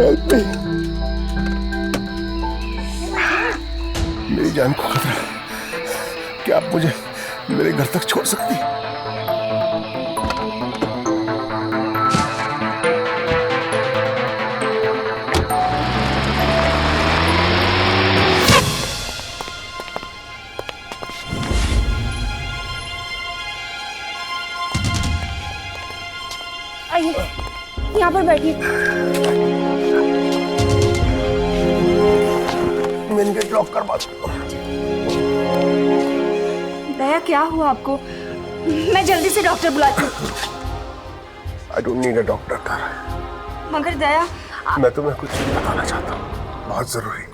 Help me. मेरी जान को खतरा है। क्या आप मुझे मेरे घर तक छोड़ सकती हैं? आइए, यहाँ पर बैठिए। मैंने गेट लॉक करवा दो। दया, क्या हुआ आपको? मैं जल्दी से डॉक्टर बुलाती हूँ। I don't need a doctor Tara. मगर दया, मैं तुम्हें कुछ बताना चाहता हूँ, बहुत जरूरी।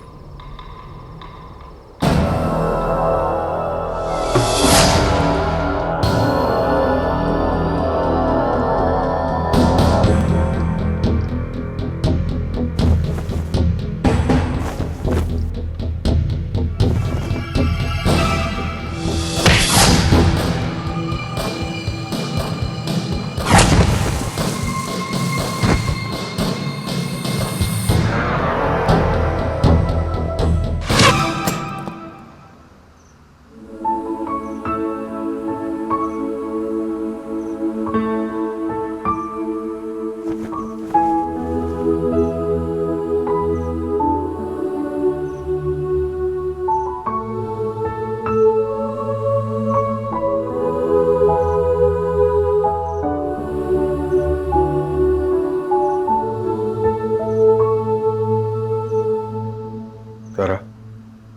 तारा,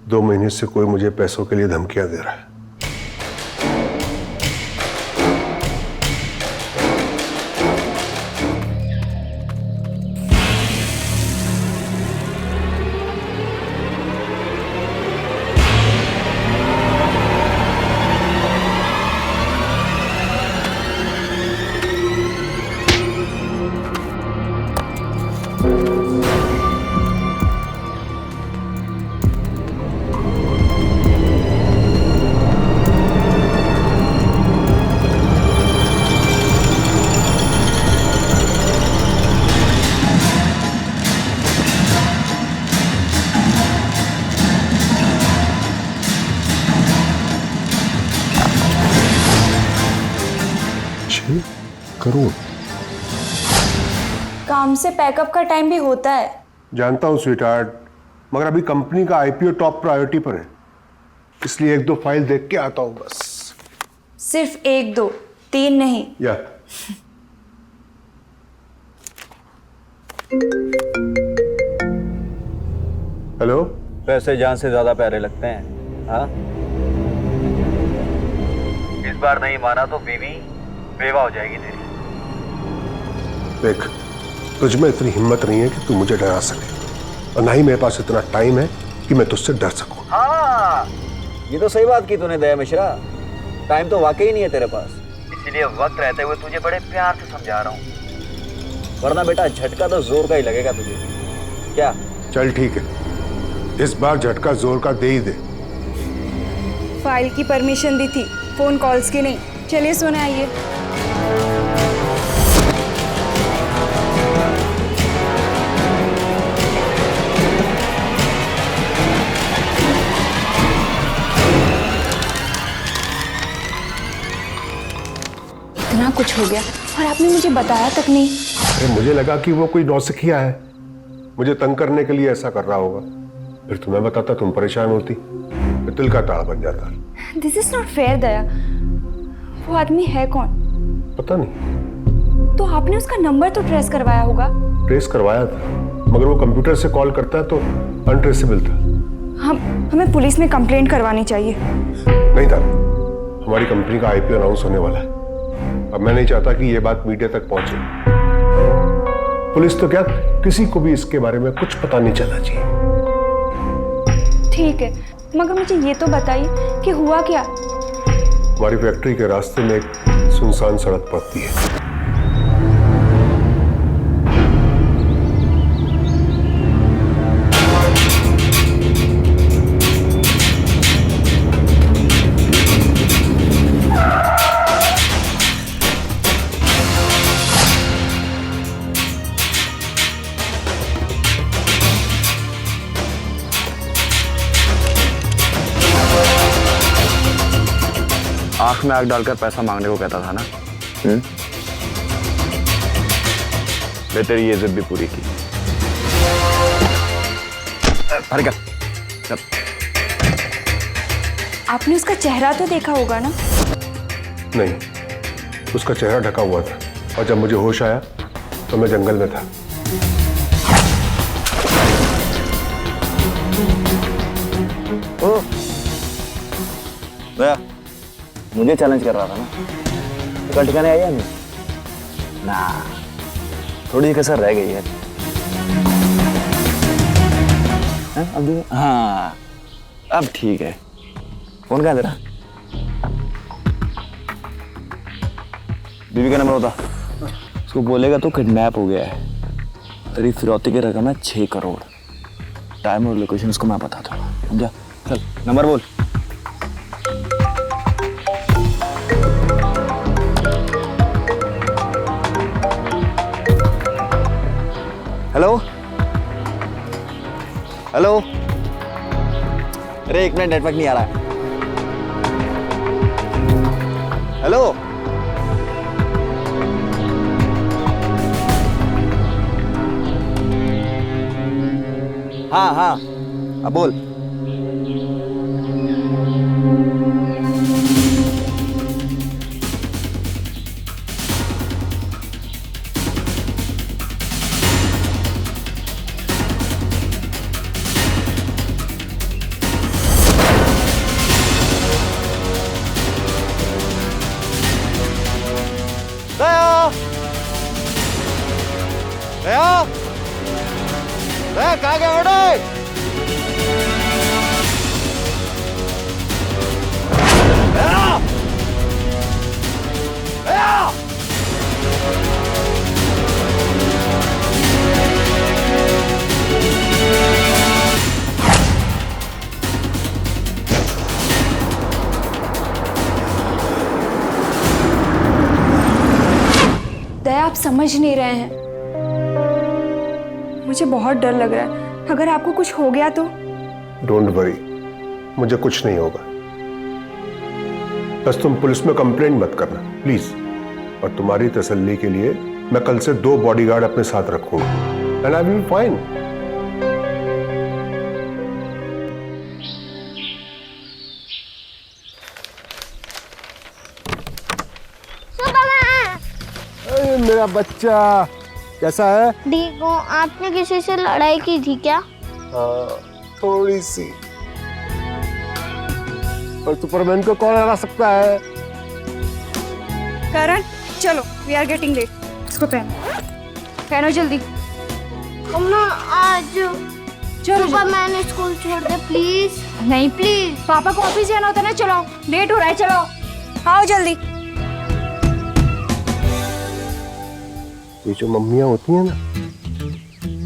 2 महीने से कोई मुझे पैसों के लिए धमकियां दे रहा है। करोड़। काम से पैकअप का टाइम भी होता है। जानता हूं स्वीटहार्ट, मगर अभी कंपनी का आईपीओ टॉप प्रायोरिटी पर है, इसलिए 1-2 फाइल देख के आता हूं बस। सिर्फ 1-2, 3 नहीं। या हेलो। पैसे जान से ज्यादा प्यारे लगते हैं, हाँ? इस बार नहीं माना तो बीवी बेवा हो जाएगी तेरी। देख, तुझमें इतनी हिम्मत नहीं है कि तू मुझे डरा सके, और ना ही मेरे पास इतना टाइम है कि मैं तुझसे डर सकूं। हाँ, ये तो सही बात की तूने दया मिश्रा। टाइम तो वाकई नहीं है तेरे पास, इसीलिए वक्त रहते हुए तुझे बड़े प्यार से समझा रहा हूँ, वरना बेटा झटका तो जोर का ही लगेगा तुझे। क्या? चल ठीक है, इस बार झटका जोर का दे ही दे। फाइल की परमिशन दी थी, फोन कॉल्स की नहीं। चलिए सोने आइए। इतना कुछ हो गया और आपने मुझे बताया तक नहीं। अरे मुझे लगा कि वो कोई नौसिखिया है, मुझे तंग करने के लिए ऐसा कर रहा होगा। फिर तुम्हें बताता, तुम परेशान होती, फिर दिल का ताड़ बन जाता। दिस इज नॉट फेयर दया। वो आदमी है कौन? पता नहीं। तो आपने उसका नंबर तो ट्रेस करवाया होगा। ट्रेस करवाया था, मगर वो कंप्यूटर से कॉल करता है तो अनट्रेसेबल था। हमें पुलिस में कंप्लेंट करवानी चाहिए। नहीं था, हमारी कंपनी का आईपीओ अनाउंस होने वाला है। अब मैं नहीं चाहता कि ये बात मीडिया तक पहुंचे। पुलिस तो क्या, किसी को भी इसके बारे में कुछ पता नहीं चलना चाहिए। ठीक है, मगर मुझे ये तो बताइए कि हुआ क्या? हमारी फैक्ट्री के रास्ते में एक सुनसान सड़क पड़ती है। आंख में आग डालकर पैसा मांगने को कहता था ना। मैं तेरी ये जिद भी पूरी की। अरे क्या? आपने उसका चेहरा तो देखा होगा ना? नहीं, उसका चेहरा ढका हुआ था और जब मुझे होश आया तो मैं जंगल में था। ओ, दया, मुझे चैलेंज कर रहा था ना, तो कल ठिकाने आई या नहीं? ना, थोड़ी सी कसर रह गई है। अब हाँ, अब ठीक है। फोन कहाँ है तेरा? बीवी का नंबर होता, उसको बोलेगा तो किडनैप हो गया है। तेरी फिरौती की रकम है 6 करोड़। टाइम और लोकेशन उसको मैं बता दूंगा, समझा? चल नंबर बोल। हेलो हेलो, अरे 1 मिनट, नेटवर्क नहीं आ रहा है। हेलो, हाँ हाँ, अब बोल। दया, दया कहाँ गया बेटे? दया, दया। दया, आप समझ नहीं रहे हैं। मुझे बहुत डर लग रहा है, अगर आपको कुछ हो गया तो? डोंट वरी, मुझे कुछ नहीं होगा। बस तुम पुलिस में कंप्लेंट मत करना प्लीज। और तुम्हारी तसल्ली के लिए मैं कल से 2 बॉडीगार्ड अपने साथ रखूंगा एंड आई विल फाइन। मेरा बच्चा कैसा है? ठीक हूँ। आपने किसी से लड़ाई की थी क्या? थोड़ी सी। पर सुपरमैन को कौन हरा सकता है? करण, चलो, वी आर गेटिंग लेट। इसको पहनो जल्दी। मम्मा आज चलो सुबह मैंने स्कूल छोड़ दे प्लीज। नहीं प्लीज, पापा को ऑफिस जाना होता है ना। चलो, लेट हो रहा है, चलो आओ जल्दी। ये जो मम्मियां होती हैं ना,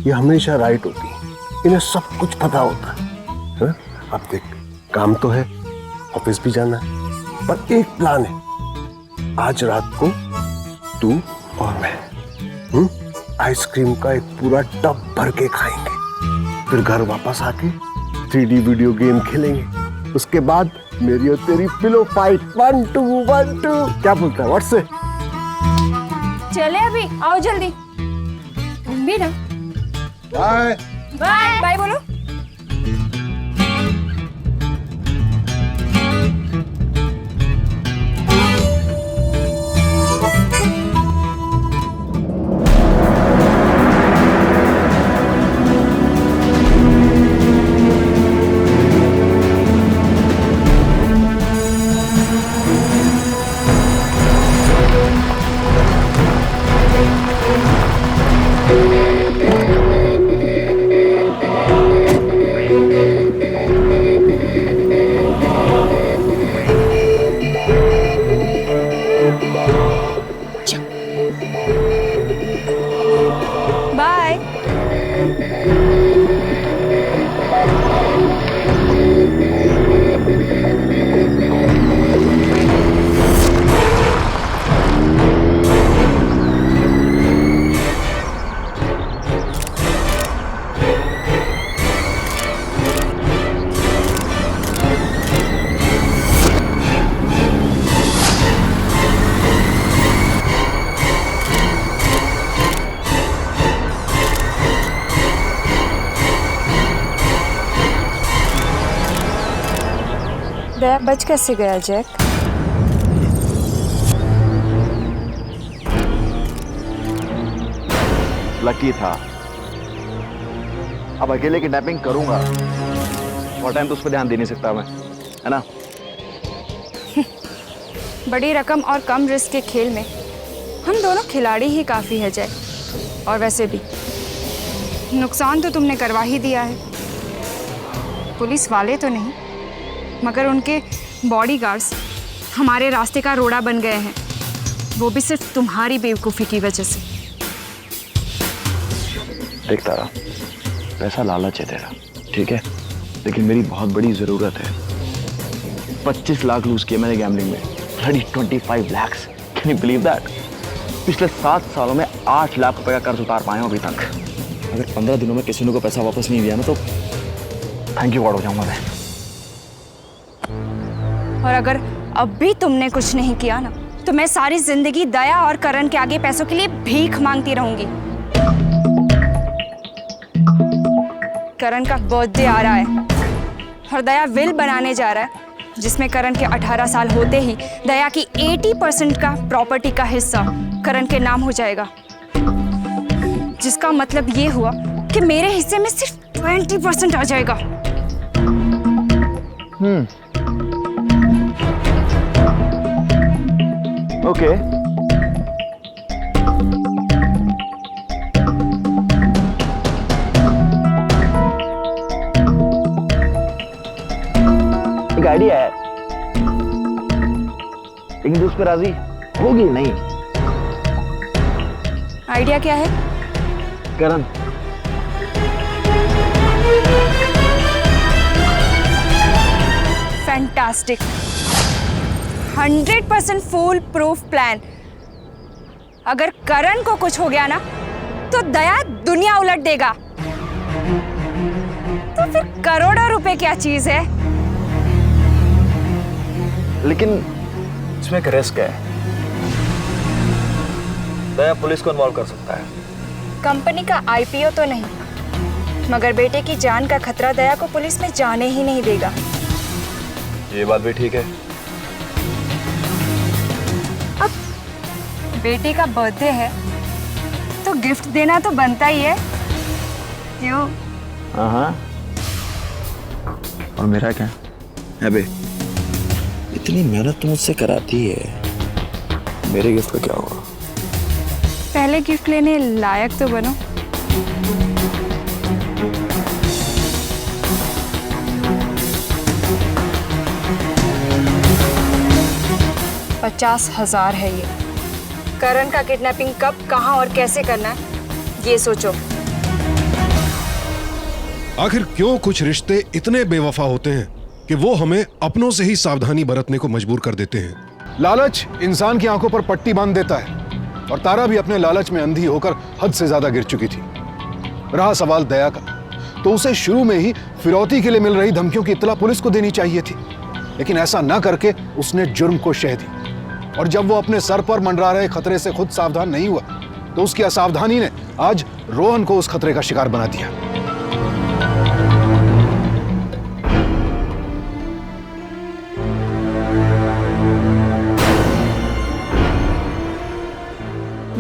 ये हमेशा राइट होती हैं। इन्हें सब कुछ पता होता है। अब देख, काम तो है, ऑफिस भी जाना है, पर एक प्लान है। आज रात को तू और मैं आइसक्रीम का एक पूरा टब भर के खाएंगे। फिर घर वापस आके 3D वीडियो गेम खेलेंगे। उसके बाद मेरी और तेरी पिलो फाइट 1 2 1 2। क्या बोलता है? व्हाट्स से? चले अभी, आओ जल्दी। भी ना, बाय बाय बाय बोलो। दया बच कैसे गया जैक? लकी था। अब अकेले किडनैपिंग करूंगा और टाइम तो उस पर ध्यान दे नहीं सकता मैं, है ना? बड़ी रकम और कम रिस्क के खेल में हम दोनों खिलाड़ी ही काफ़ी है जय। और वैसे भी नुकसान तो तुमने करवा ही दिया है। पुलिस वाले तो नहीं, मगर उनके बॉडीगार्ड्स हमारे रास्ते का रोड़ा बन गए हैं, वो भी सिर्फ तुम्हारी बेवकूफ़ी की वजह से। देख तारा, पैसा लालच है तेरा, ठीक है, लेकिन मेरी बहुत बड़ी ज़रूरत है। 25 लाख लूज किए मैंने गैम्बलिंग में, 25 lakh. Can you believe that? पिछले 7 सालों में 8 लाख रुपए का कर्ज उतार पाए हूं अभी तक। अगर 15 दिनों में किसी ने को पैसा वापस नहीं दिया ना तो थैंक यू गॉड हो जाऊंगा मैं। और अगर अब भी तुमने कुछ नहीं किया ना, तो मैं सारी जिंदगी दया और करण के आगे पैसों के लिए भीख मांगती रहूंगी। करण का बर्थडे आ रहा है और दया विल बनाने जा रहा है, जिसमें करण के 18 साल होते ही दया की 80% का प्रॉपर्टी का हिस्सा करण के नाम हो जाएगा, जिसका मतलब ये हुआ कि मेरे हिस्से में सिर्फ 20% आ जाएगा। ओके। एक आइडिया है, लेकिन उस पर राजी होगी नहीं। आइडिया क्या है? करण, फैंटास्टिक, 100% फुल प्रूफ प्लान। अगर करण को कुछ हो गया ना, तो दया दुनिया उलट देगा। तो फिर करोड़ों रुपए क्या चीज है? लेकिन इसमें एक रिस्क है। दया पुलिस को इन्वॉल्व कर सकता है। कंपनी का आईपीओ तो नहीं, मगर बेटे की जान का खतरा दया को पुलिस में जाने ही नहीं देगा। ये बात भी ठीक है। अब बेटे का बर्थडे है तो गिफ्ट देना तो बनता ही है, क्यों? हाँ। और मेरा क्या है बे? इतनी मेहनत तो मुझसे कराती है, मेरे गिफ्ट का क्या होगा? पहले गिफ्ट लेने लायक तो बनो। $50,000 है ये। करण का किडनैपिंग कब, कहां और कैसे करना है, ये सोचो। आखिर क्यों कुछ रिश्ते इतने बेवफा होते हैं कि वो हमें अपनों से ही सावधानी बरतने को मजबूर कर देते हैं। लालच इंसान की आंखों पर पट्टी बांध देता है, और तारा भी अपने लालच में अंधी होकर हद से ज्यादा गिर चुकी थी। रहा सवाल दया का, तो उसे शुरू में ही फिरौती के लिए मिल रही धमकियों की इत्तला पुलिस को देनी चाहिए थी, लेकिन ऐसा न करके उसने जुर्म को शह दी। और जब वो अपने सर पर मंडरा रहे खतरे से खुद सावधान नहीं हुआ, तो उसकी असावधानी ने आज रोहन को उस खतरे का शिकार बना दिया।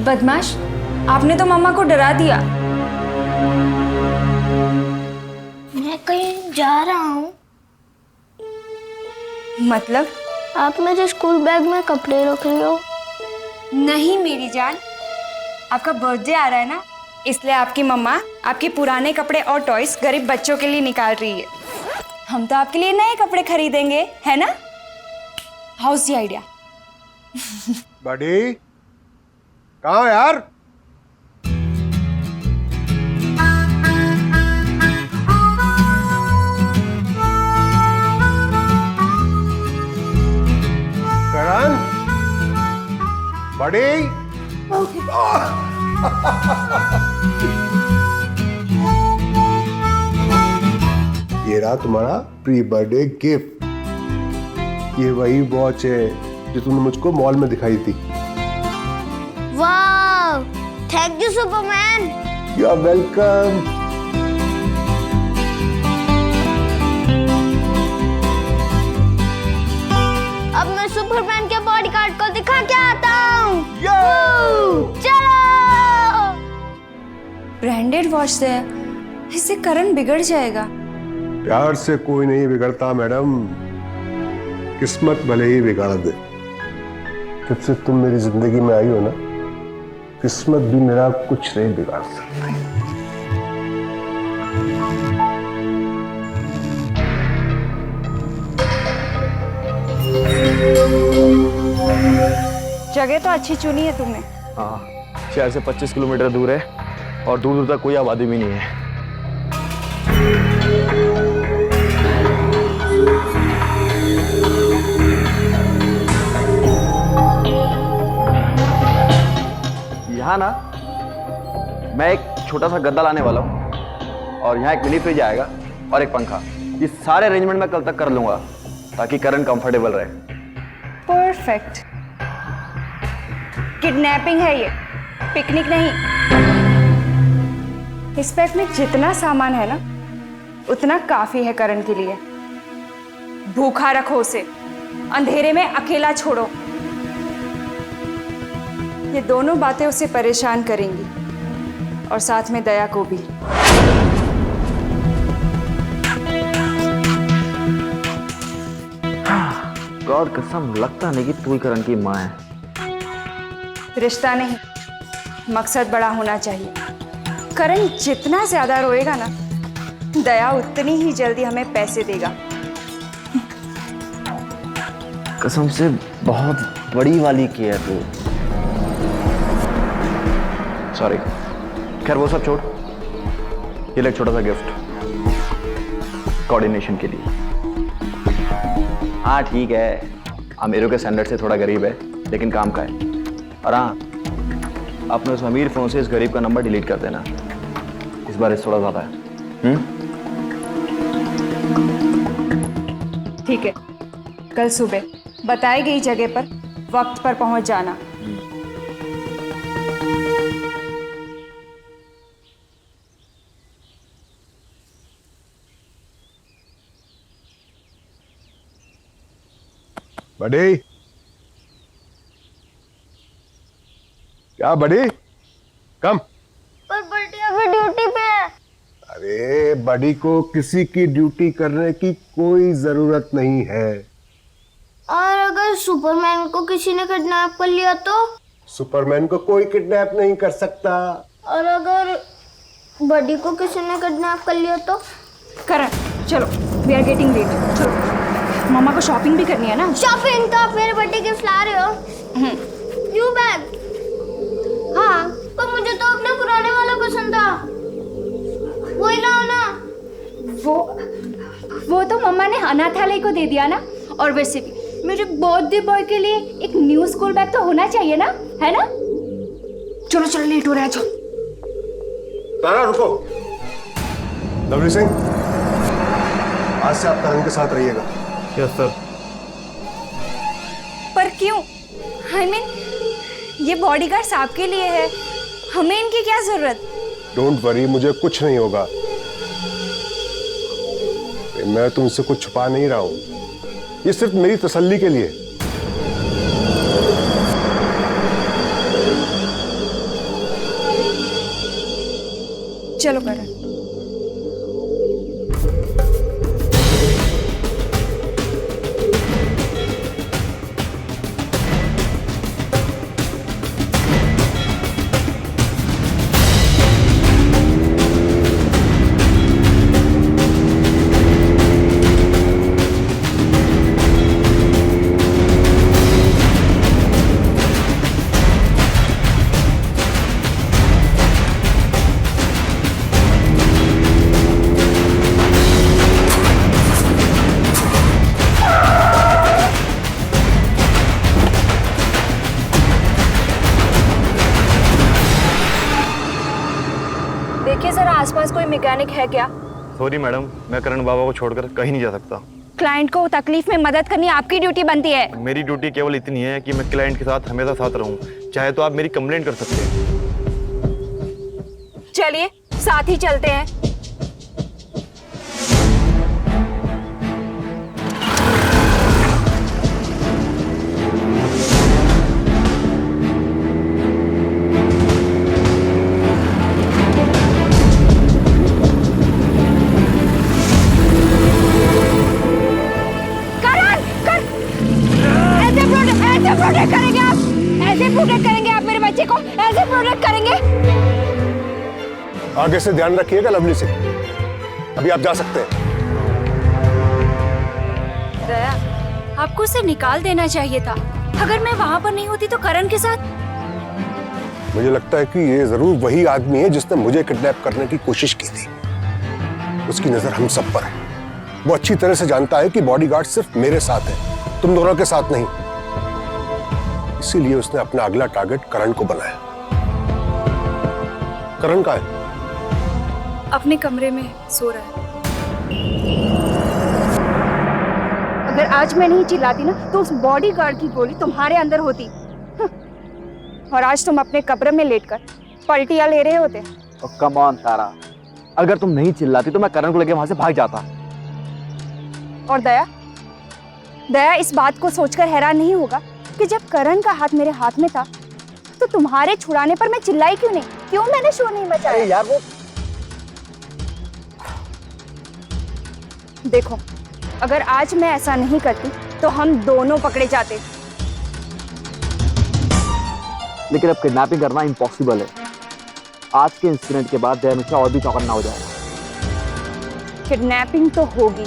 बदमाश, आपने तो मम्मा को डरा दिया। मैं कहीं जा रहा हूँ। मतलब? आप मेरे स्कूल बैग में कपड़े रख रही हो। नहीं मेरी जान, आपका बर्थडे आ रहा है ना, इसलिए आपकी मम्मा आपके पुराने कपड़े और टॉयज गरीब बच्चों के लिए निकाल रही है। हम तो आपके लिए नए कपड़े खरीदेंगे, है ना? House the idea. बड़ी कहाँ यार? करण, बड़ी ये रहा तुम्हारा प्री बर्थडे गिफ्ट। ये वही वॉच है जो तुमने मुझको मॉल में दिखाई थी। वाह, thank you Superman. You are welcome. Handed wash Daya, इससे करण बिगड़ जाएगा। प्यार से कोई नहीं बिगड़ता मैडम, किस्मत भले ही बिगाड़ दे। जब से तुम मेरी जिंदगी में आई हो ना, किस्मत भी मेरा कुछ नहीं बिगाड़ सकती। जगह तो अच्छी चुनी है तुमने। हाँ, शहर से 25 किलोमीटर दूर है और दूर दूर तक कोई आबादी भी नहीं है। यहाँ ना मैं एक छोटा सा गद्दा लाने वाला हूँ और यहाँ एक मिनी फ्रिज आएगा और एक पंखा। ये सारे अरेंजमेंट मैं कल तक कर लूंगा ताकि करण कंफर्टेबल रहे। परफेक्ट। किडनैपिंग है ये, पिकनिक नहीं। इस पैक में जितना सामान है ना उतना काफी है करण के लिए। भूखा रखो उसे, अंधेरे में अकेला छोड़ो। ये दोनों बातें उसे परेशान करेंगी और साथ में दया को भी। गॉड कसम, लगता नहीं कि तू ही करण की माँ है। रिश्ता नहीं, मकसद बड़ा होना चाहिए। करण जितना ज्यादा रोएगा ना, दया उतनी ही जल्दी हमें पैसे देगा। कसम से बहुत बड़ी वाली की है तू। सॉरी, खैर वो सब छोड़। ये ले एक छोटा सा गिफ्ट कोऑर्डिनेशन के लिए। हाँ ठीक है, अमीरों के स्टैंडर्ड से थोड़ा गरीब है लेकिन काम का है। और हाँ, अपने उस अमीर फोन से इस गरीब का नंबर डिलीट कर देना, इस बार थोड़ा ज्यादा है। ठीक है, कल सुबह बताई गई जगह पर वक्त पर पहुंच जाना। बड़ी क्या बड़ी, कम। पर बड़ी अभी ड्यूटी पे है। अरे बड़ी को किसी की ड्यूटी करने की कोई जरूरत नहीं है। और अगर सुपरमैन को किसी ने किडनैप कर लिया तो? सुपरमैन को कोई किडनैप नहीं कर सकता। और अगर बड़ी को किसी ने किडनैप कर लिया तो? करण चलो, वी आर गेटिंग लेट। चलो, मामा को शॉपिंग भी करनी है ना। शॉपिंग तो आप मेरे बर्थडे गिफ्ट ला रहे हो। New bag? हाँ, पर मुझे तो अपना पुराने वाला पसंद था, वही लाओ ना। वो तो मम्मा ने अनाथालय को दे दिया ना। और वैसे भी मेरे बर्थडे बॉय के लिए एक न्यू स्कूल बैग तो होना चाहिए ना, है ना? चलो चलो, लेट हो रहा है। चलो तारा रुको। लवली सिंह, आज से आप करण के साथ रहिएगा। Yes sir. पर क्यों? I mean, ये बॉडीगार्ड्स आपके लिए है, हमें इनकी क्या जरूरत? डोंट वरी, मुझे कुछ नहीं होगा। मैं तुमसे कुछ छुपा नहीं रहा हूं, ये सिर्फ मेरी तसल्ली के लिए। चलो करण। देखिए सर, आसपास कोई मैकेनिक है क्या? सॉरी मैडम, मैं करण बाबा को छोड़कर कहीं नहीं जा सकता। क्लाइंट को तकलीफ में मदद करनी आपकी ड्यूटी बनती है। मेरी ड्यूटी केवल इतनी है कि मैं क्लाइंट के साथ हमेशा साथ रहूं। चाहे तो आप मेरी कंप्लेंट कर सकते हैं। चलिए साथ ही चलते हैं। प्रोटेक्ट करेंगे आप? ऐसे प्रोटेक्ट करेंगे आप मेरे बच्चे को? ऐसे प्रोटेक्ट करेंगे? आगे से ध्यान रखिएगा लवली से। अभी आप जा सकते हैं। दया, आपको उसे निकाल देना चाहिए था। अगर मैं वहां पर नहीं होती तो करण के साथ। मुझे लगता है कि ये जरूर वही आदमी है जिसने मुझे किडनैप करने की कोशिश की थी। उसकी नजर हम सब पर है। वो अच्छी तरह से जानता है कि बॉडीगार्ड सिर्फ मेरे साथ है, तुम दोनों के साथ नहीं। इसीलिए उसने अपना अगला टारगेट करण को बनाया। करण कहाँ है? अपने कमरे में सो रहा है। अगर आज मैं नहीं चिल्लाती ना तो उस बॉडीगार्ड की गोली तुम्हारे अंदर होती। और आज तुम अपने कब्र में लेटकर पलटियां ले रहे होते। कम ऑन तारा, अगर तुम नहीं चिल्लाती तो मैं करण को लेके वहां से भाग जाता। और दया, दया इस बात को सोचकर हैरान नहीं होगा कि जब करण का हाथ मेरे हाथ में था तो तुम्हारे छुड़ाने पर मैं चिल्लाई क्यों नहीं? क्यों मैंने शोर नहीं मचाया? यार वो देखो, अगर आज मैं ऐसा नहीं करती तो हम दोनों पकड़े जाते। लेकिन अब किडनैपिंग करना इम्पॉसिबल है। आज के इंसिडेंट के बाद दया मिश्रा और भी चौकन्ना हो जाएगा। किडनैपिंग तो होगी।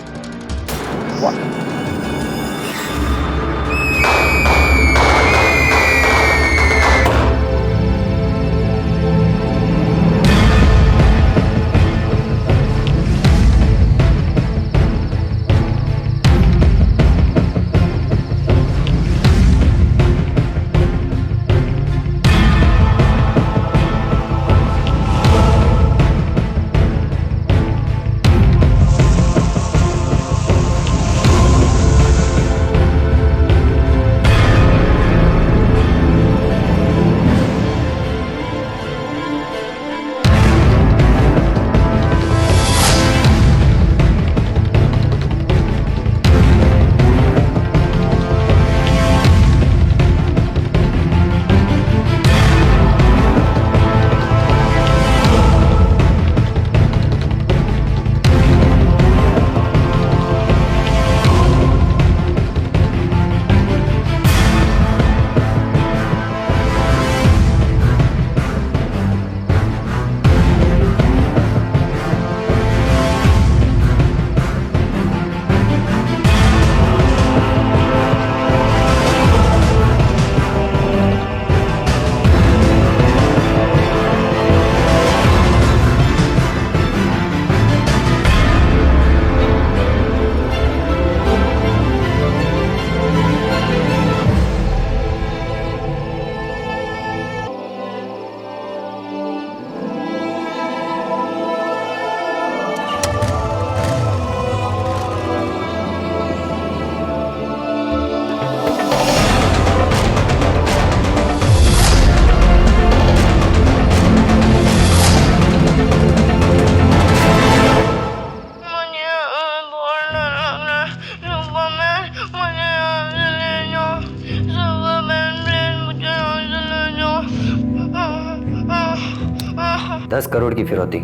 $10 करोड़ की फिरौती।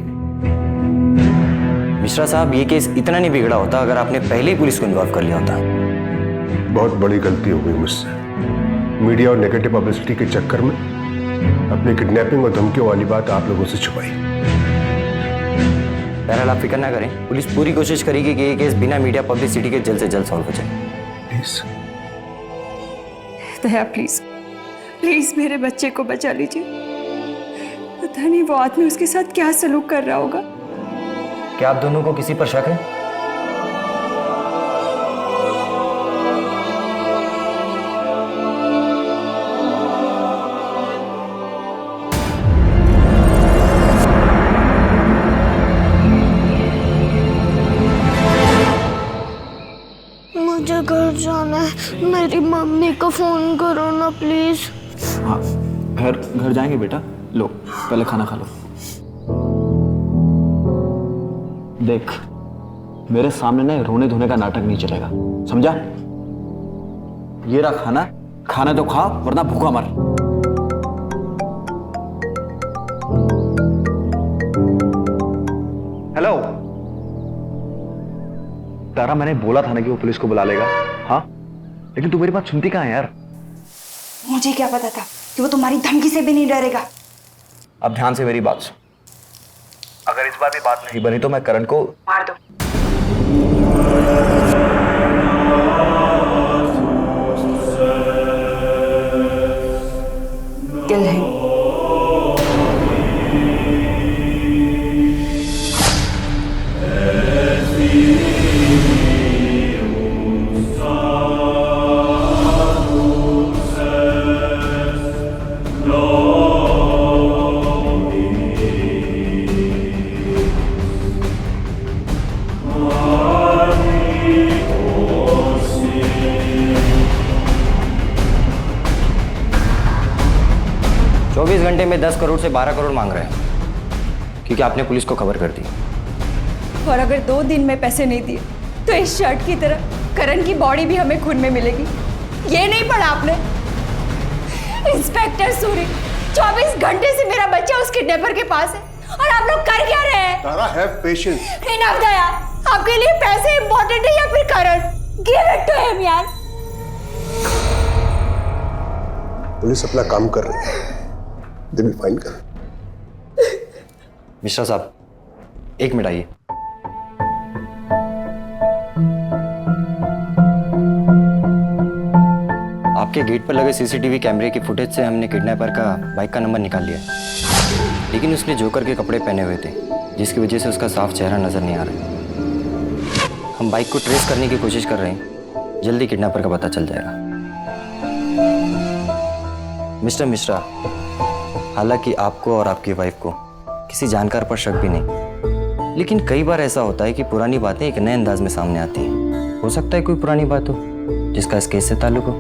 मिश्रा साहब, ये केस इतना नहीं बिगड़ा होता अगर आपने पहले ही पुलिस को इन्वॉल्व कर लिया होता। बहुत बड़ी गलती हो गई मुझसे। मीडिया और नेगेटिव पब्लिसिटी के चक्कर में अपनी किडनैपिंग और धमकियों वाली बात आप लोगों से छुपाई। बहरहाल आप फिक्र ना करें, पुलिस पूरी कोशिश करेगी कि ये केस बिना मीडिया पब्लिसिटी के जल्द से जल्द सॉल्व हो जाए। प्लीज दया, प्लीज प्लीज मेरे बच्चे को बचा लीजिए। पता नहीं वो आदमी उसके साथ क्या सलूक कर रहा होगा। क्या आप दोनों को किसी पर शक है? मुझे घर जाना है, मेरी मम्मी को फोन करो ना प्लीज। हाँ, घर जाएंगे बेटा। लो पहले खाना खा लो। देख, मेरे सामने ना रोने धोने का नाटक नहीं चलेगा, समझा? ये रहा खाना, खाना तो खा वरना भूखा मर। हेलो तारा, मैंने बोला था ना कि वो पुलिस को बुला लेगा। हाँ, लेकिन तू मेरी बात सुनती कहाँ है यार? मुझे क्या पता था कि वो तुम्हारी धमकी से भी नहीं डरेगा। अब ध्यान से मेरी बात सुन, अगर इस बार भी बात नहीं बनी तो मैं करण को मार दो। किल है। घंटे में 10 करोड़ से 12 करोड़ मांग रहे हैं क्योंकि आपने पुलिस को खबर कर दी। और अगर 2 दिन में पैसे नहीं दिए तो इस शर्ट की तरह करण की बॉडी भी हमें खून में मिलेगी। ये नहीं पढ़ा आपने? इंस्पेक्टर सूरी, 24 घंटे से मेरा बच्चा उस किडनैपर के पास है और आप लोग कर क्या रहे हैं? तारा, हैव पेशेंस। इनफ दया, आपके लिए पैसे इंपॉर्टेंट है या फिर करण? गिव इट टू हिम यार। पुलिस अपना काम कर रही है, दे विल फाइंड कर। मिश्रा साहब, 1 मिनट आइए। आपके गेट पर लगे सीसीटीवी कैमरे की फुटेज से हमने किडनैपर का बाइक का नंबर निकाल लिया, लेकिन उसने जोकर के कपड़े पहने हुए थे जिसकी वजह से उसका साफ चेहरा नजर नहीं आ रहा। हम बाइक को ट्रेस करने की कोशिश कर रहे हैं, जल्दी किडनैपर का पता चल जाएगा। मिस्टर मिश्रा, हालांकि आपको और आपकी वाइफ को किसी जानकार पर शक भी नहीं, लेकिन कई बार ऐसा होता है कि पुरानी बातें एक नए अंदाज में सामने आती हैं। हो सकता है कोई पुरानी बात हो जिसका इस केस से ताल्लुक हो।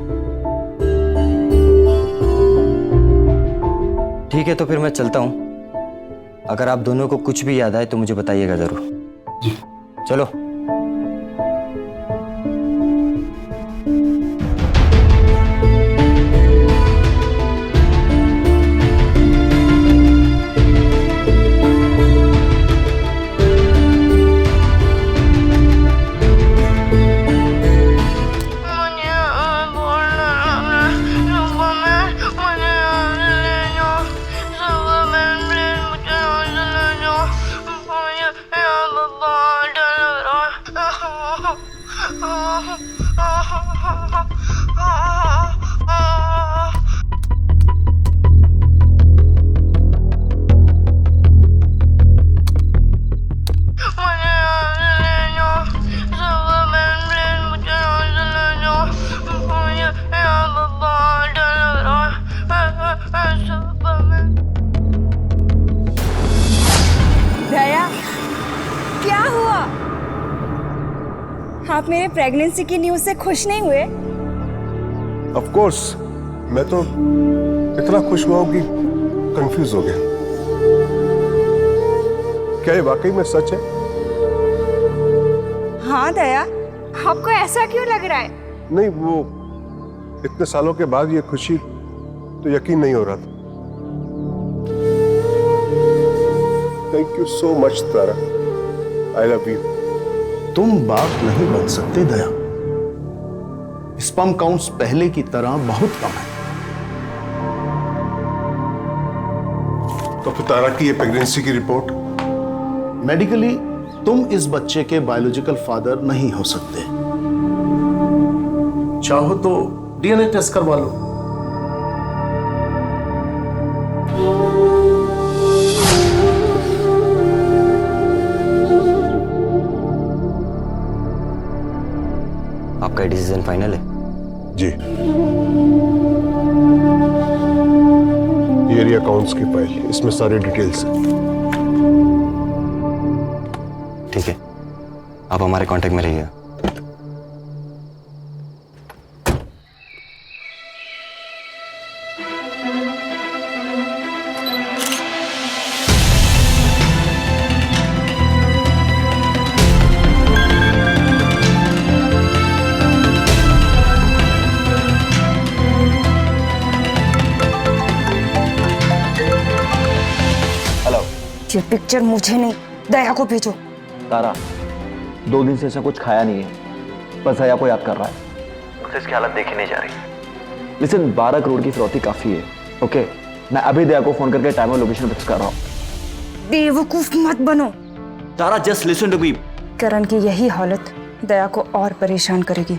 ठीक है, तो फिर मैं चलता हूं। अगर आप दोनों को कुछ भी याद आए तो मुझे बताइएगा जरूर। जी चलो। आप मेरे प्रेगनेंसी की न्यूज़ से खुश नहीं हुए? ऑफ कोर्स, मैं तो इतना खुश हुआ हूं कि कंफ्यूज हो गया। क्या ये वाकई में सच है? हाँ दया, आपको ऐसा क्यों लग रहा है? नहीं, वो इतने सालों के बाद ये खुशी तो यकीन नहीं हो रहा था। Thank you so much Tara, I love you. तुम बाप नहीं बन सकते दया। स्पर्म काउंट्स पहले की तरह बहुत कम है। तो फिर तारा की ये प्रेगनेंसी की रिपोर्ट? मेडिकली तुम इस बच्चे के बायोलॉजिकल फादर नहीं हो सकते। चाहो तो डीएनए टेस्ट करवा लो। आपका डिसीजन फाइनल है? जी। ये एरिया अकाउंट्स की फाइल, इसमें सारी डिटेल्स हैं। ठीक है, आप हमारे कांटेक्ट में रहिएगा। ये पिक्चर मुझे नहीं, दया को भेजो। तारा 2 दिन से ऐसा कुछ खाया नहीं है, बस दया को याद कर रहा है। उसे इसकी हालत देखी नहीं जा रही। लिसन, 12 करोड़ की फिरौती काफी है। ओके, मैं अभी दया को फोन करके टाइम और लोकेशन फिक्स कर रहा हूँ। बेवकूफ मत बनो। तारा, जस्ट लिसन टू मी। करण की यही हालत दया को और परेशान करेगी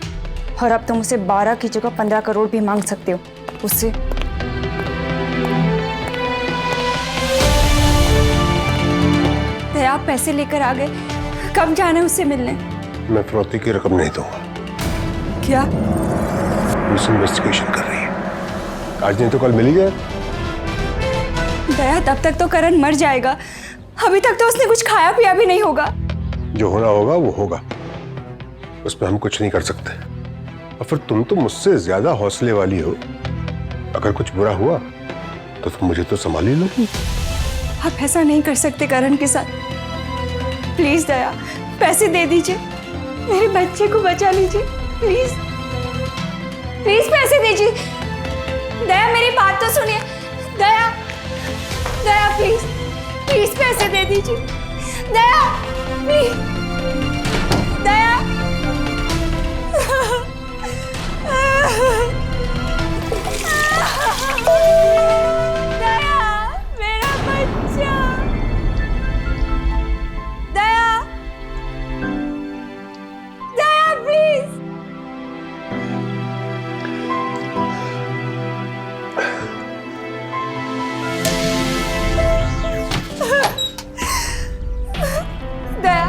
और अब तुम उसे 12 की जगह 15 करोड़ भी मांग सकते हो उससे। दया, आप पैसे लेकर आ गए, कब जाना है उससे मिलने? मैं फिरौती की रकम नहीं दूंगा। क्या? पुलिस इन्वेस्टिगेशन कर रही है, आज नहीं तो कल मिल ही जाए। दया, तब तक तो करण मर जाएगा, अभी तक तो उसने कुछ खाया पिया भी नहीं होगा। जो होना होगा वो होगा, उसमें हम कुछ नहीं कर सकते। और फिर तुम तो मुझसे ज्यादा हौसले वाली हो, अगर कुछ बुरा हुआ तो तुम मुझे तो संभाल ही लोगी। आप ऐसा नहीं कर सकते करण के साथ। प्लीज दया, पैसे दे दीजिए, मेरे बच्चे को बचा लीजिए, प्लीज प्लीज पैसे दीजिए। दया, मेरी बात तो सुनिए। दया, दया प्लीज प्लीज पैसे दे दीजिए। दया प्लीज, दया। दया, मेरा बच्चा। दया, दया प्लीज। दया,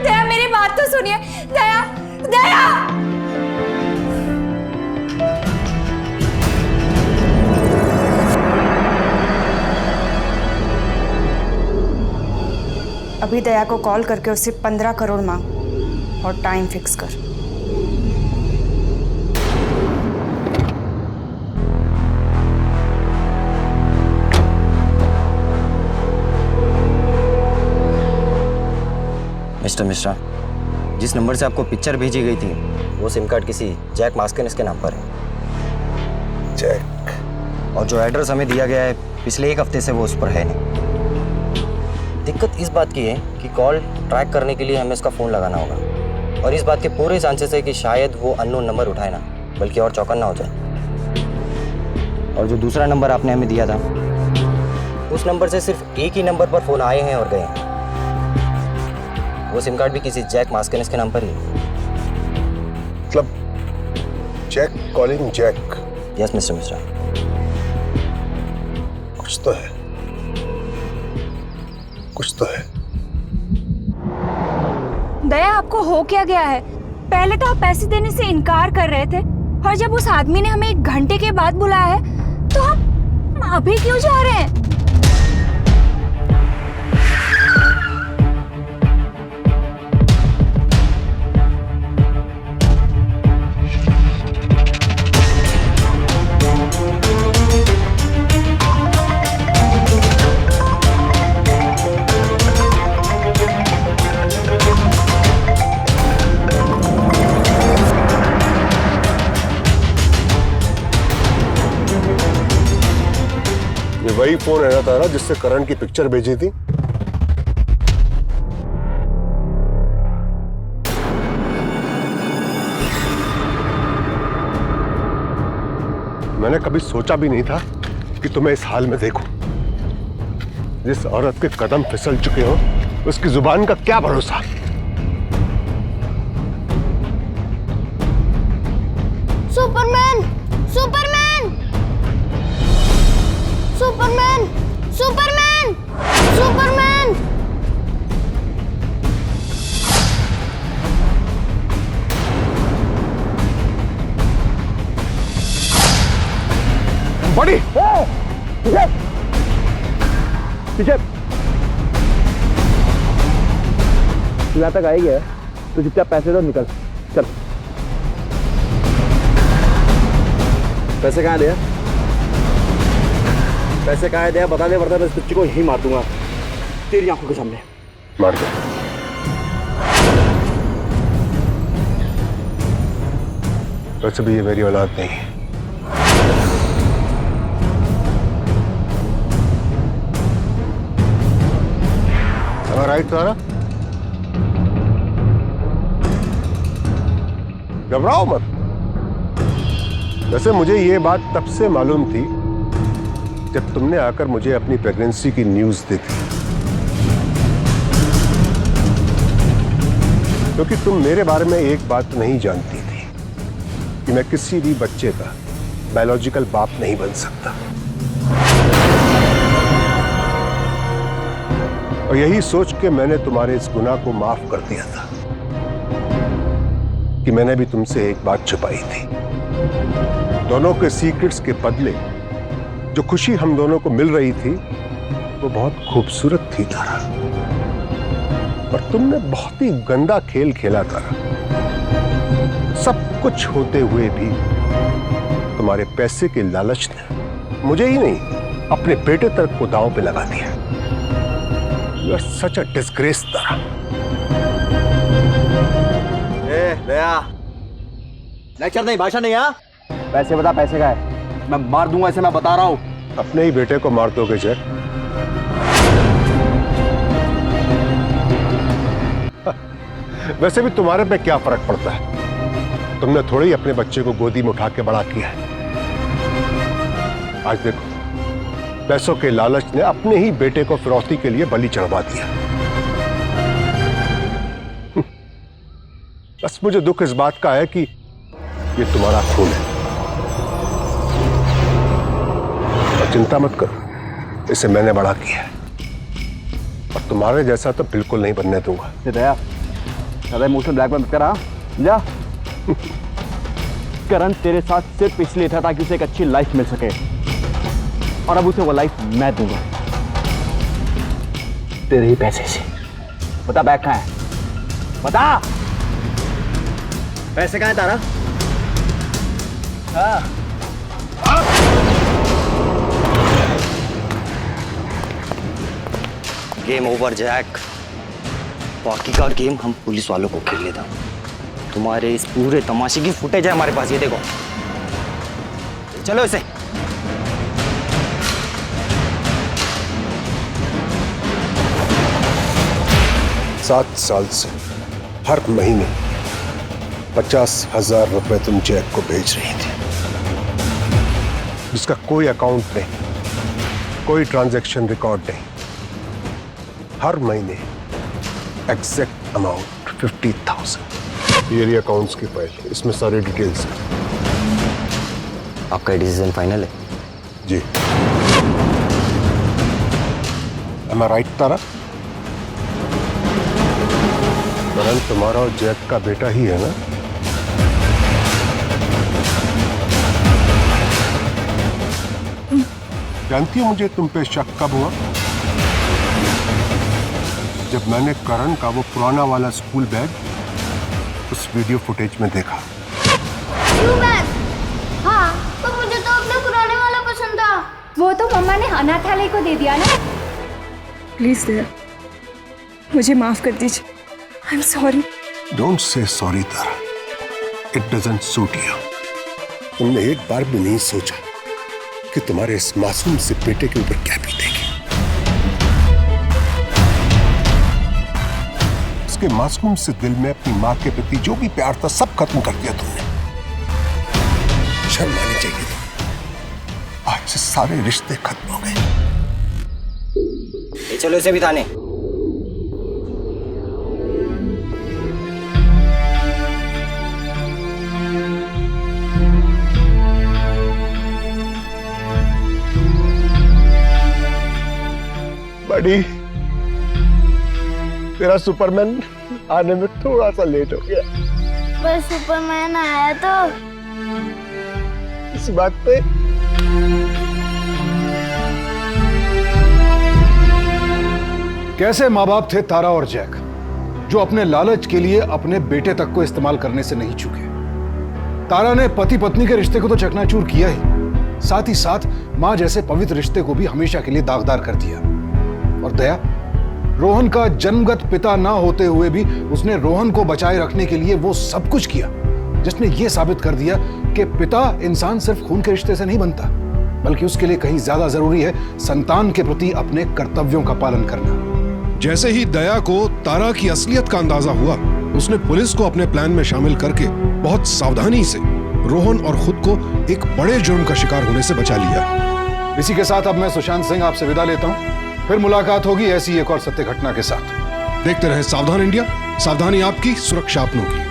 दया मेरी बात तो सुनिए। दया, दया। अभी दया को कॉल करके उससे 15 करोड़ मांग और टाइम फिक्स कर। मिस्टर मिश्रा, जिस नंबर से आपको पिक्चर भेजी गई थी वो सिम कार्ड किसी जैक मास्किन के नाम पर है। जैक? और जो एड्रेस हमें दिया गया है पिछले 1 हफ्ते से वो उस पर है नहीं। दिक्कत इस बात की है कि कॉल ट्रैक करने के लिए हमें इसका फ़ोन लगाना होगा और इस बात के पूरे चांसेस है कि शायद वो अननोन नंबर उठाए ना, बल्कि और चौकन्ना हो जाए। और जो दूसरा नंबर आपने हमें दिया था उस नंबर से सिर्फ एक ही नंबर पर फ़ोन आए हैं और गए हैं। वो सिम कार्ड भी किसी जैक मास्किन के नाम पर ही है। मतलब Jack calling Jack? Yes mister Mishra. कुछ तो है, कुछ तो है। दया, आपको हो क्या गया है? पहले तो आप पैसे देने से इनकार कर रहे थे और जब उस आदमी ने हमें 1 घंटे के बाद बुलाया है तो हम अभी क्यों जा रहे हैं? वही फोन है ना तारा जिससे करण की पिक्चर भेजी थी? मैंने कभी सोचा भी नहीं था कि तुम्हें इस हाल में देखूं। जिस औरत के कदम फिसल चुके हो उसकी जुबान का क्या भरोसा। Superman, Superman, Superman, Superman, Superman. बड़ी पीछे यहाँ तक आई है तो चुपचाप पैसे दो, निकल चल। पैसे कहाँ दिया? पैसे कहाँ दिया बता दे, वरना मैं इस बच्ची को यहीं मार दूंगा तेरी आंखों के सामने। मार दो। वैसे भी ये मेरी औलाद नहीं है। राइट तारा, घबराओ मत। वैसे मुझे ये बात तब से मालूम थी जब तुमने आकर मुझे अपनी प्रेगनेंसी की न्यूज़ दी थी, क्योंकि तुम मेरे बारे में एक बात नहीं जानती थी कि मैं किसी भी बच्चे का बायोलॉजिकल बाप नहीं बन सकता। और यही सोच के मैंने तुम्हारे इस गुनाह को माफ कर दिया था कि मैंने भी तुमसे एक बात छुपाई थी। दोनों के सीक्रेट्स के बदले जो खुशी हम दोनों को मिल रही थी वो बहुत खूबसूरत थी तारा। और तुमने बहुत ही गंदा खेल खेला तारा। सब कुछ होते हुए भी तुम्हारे पैसे के लालच ने मुझे ही नहीं अपने बेटे तक को दांव पे लगा दिया। You are such a disgrace Tara. Daya, lecture नहीं, भाषण नहीं। हाँ, पैसे बता, पैसे का है? मैं मार दूंगा इसे, मैं बता रहा हूं। अपने ही बेटे को मार दोगे जय? वैसे भी तुम्हारे पे क्या फर्क पड़ता है? तुमने थोड़ी ही अपने बच्चे को गोदी में उठा के बड़ा किया है। आज देखो, पैसों के लालच ने अपने ही बेटे को फिरौती के लिए बलि चढ़वा दिया। बस मुझे दुख इस बात का है कि ये तुम्हारा खून है। और चिंता मत करो, इसे मैंने बड़ा किया है और तुम्हारे जैसा तो बिल्कुल नहीं बनने दूंगा। दया, ज्यादा इमोशनल ब्लैकमेल मत कर। हाँ, जा। करण तेरे साथ सिर्फ इसलिए था ताकि उसे एक अच्छी लाइफ मिल सके, और अब उसे वो लाइफ मैं दूंगा तेरे ही पैसे से। बता बैग कहाँ है? बता, पैसे कहाँ है तारा? हाँ। Game over Jack. बाकी का गेम हम पुलिस वालों को खेल लेता। तुम्हारे इस पूरे तमाशे की फुटेज है हमारे पास, ये देखो। चलो इसे। सात साल से हर महीने 50,000 रुपए तुम जैक को भेज रही थी, जिसका कोई अकाउंट नहीं, कोई ट्रांजैक्शन रिकॉर्ड नहीं। हर महीने एग्जैक्ट अमाउंट 50,000। ये अकाउंट्स की फाइल, इसमें सारे डिटेल्स हैं। आपका डिसीजन फाइनल है? जी। Am I right, तारा? करण तुम्हारा और जैक का बेटा ही है ना? जानती हो मुझे तुम पे शक कब हुआ? जब मैंने करण का वो पुराना वाला स्कूल बैग उस वीडियो फुटेज में देखा। New bag? हाँ, तो मुझे तो अपने पुराने वाला पसंद था। वो तो मम्मा ने अनाथालय को दे दिया ना। प्लीज दया, मुझे माफ कर दीजिए। I am sorry. Don't say sorry Tara, it doesn't suit you. तुमने एक बार भी नहीं सोचा कि तुम्हारे इस मासूम से बेटे के ऊपर क्या बीतेगी। उसके मासूम से दिल में अपनी माँ के प्रति जो भी प्यार था सब खत्म कर दिया तुमने। शर्म आनी चाहिए था। आज से सारे रिश्ते खत्म हो गए। चलो इसे भी थाने। बड़ी, तेरा सुपरमैन आने में थोड़ा सा लेट हो गया। पर सुपरमैन आया तो। इस बात पे कैसे माँ बाप थे तारा और जैक, जो अपने लालच के लिए अपने बेटे तक को इस्तेमाल करने से नहीं चूके। तारा ने पति पत्नी के रिश्ते को तो चकनाचूर किया ही, साथ ही साथ मां जैसे पवित्र रिश्ते को भी हमेशा के लिए दागदार कर दिया। और दया, रोहन का जन्मगत पिता ना होते हुए भी उसने रोहन को बचाए रखने के लिए वो सब कुछ किया, जिसने ये साबित कर दिया कि पिता इंसान सिर्फ खून के रिश्ते से नहीं बनता, बल्कि उसके लिए कहीं ज्यादा जरूरी है संतान के प्रति अपने कर्तव्यों का पालन करना। जैसे ही दया को तारा की असलियत का अंदाजा हुआ, उसने पुलिस को अपने प्लान में शामिल करके बहुत सावधानी से रोहन और खुद को एक बड़े जुर्म का शिकार होने से बचा लिया। इसी के साथ अब मैं सुशांत सिंह आपसे विदा लेता हूं। फिर मुलाकात होगी ऐसी एक और सत्य घटना के साथ। देखते रहे सावधान इंडिया, सावधानी आपकी, सुरक्षा अपनों की।